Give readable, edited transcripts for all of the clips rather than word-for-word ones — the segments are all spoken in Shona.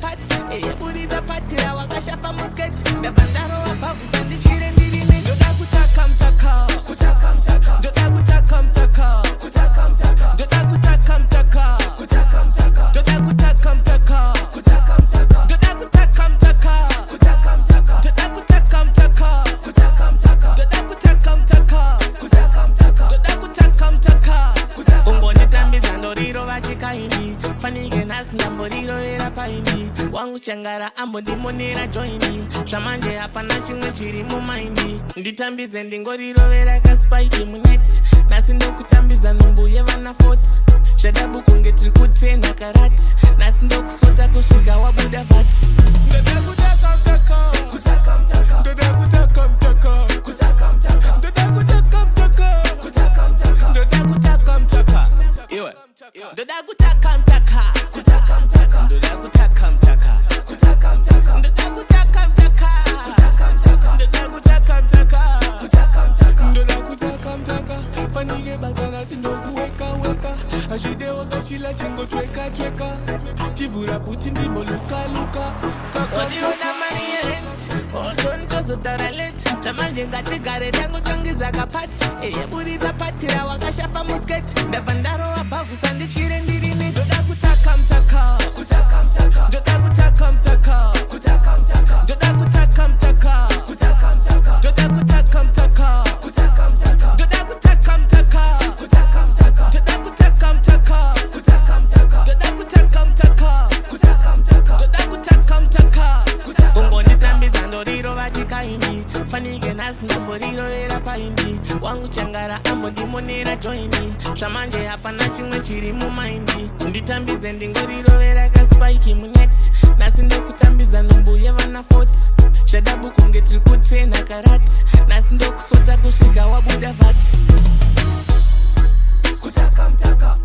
pati eyeburidza patira wakashafa musketi ndabvandaro wabvavusa ndichire ndirime ndoda kutaka mtaka ndoda kutaka mtaka ndoda kutaka mtaka ndoda kutaka mtaka ndoda kutaka mtaka ndoda kutaka mtaka ndoda kutaka mtaka ndoda kutaka mtaka ungonditambidza ndoriro vachikaini fanike nhasi ndamborirorera paini wangu changara ambondimonera joini zvamanje hapana chimwe chiri mumaindi nditambidze ndingorirovera kaspaiki muneti nhasi ndokutambidza nhumbu yevana 40 zvadabukunge tiri kutrena karati nhasi ndokusota kusvika wabuda vati ndoda kutaka mtaka ndoda kutaka mtaka ndoda kutaka mtaka ndoda kutaka mtaka iwe ndoda kutaka mtaka ndoda kutaka mtaka ndoda kutaka mtaka ndoda kutaka mtaka ndoda kutaka mtaka fanike basa nasi ndokuweka weka azvide wakashila chingotweka tweka chivhura bhuti ndimboluka luka wationa mari yerent otontozotaura leti zvamanje ngatigare ndangotongidza kapati eyeburidza patira wakashafa musketi ndabva ndarova bhavhusa ndichire ndirime ndoda kutaka mtaka ndoda kutaka mtaka ndoda kutaka mtaka ndoda kutaka mtaka ndoda kutaka mtaka ndoda kutaka mtaka ndoda kutaka mtaka ndoda kutaka mtaka ungonditambidza ndoriro vachikaini fanike nhasi ndamborirovera paindi wangu changara ambondimonera joini zvamanje hapana chimwe chiri mumaindi nditambidze ndingorirovera kaspaiki muneti nhasi ndokutambidza nhumbu yevana 40 zvadabukunge tiri kutrena karati nhasi ndokusota kusvika wabuda vati kutaka mtaka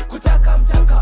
kutaka mtaka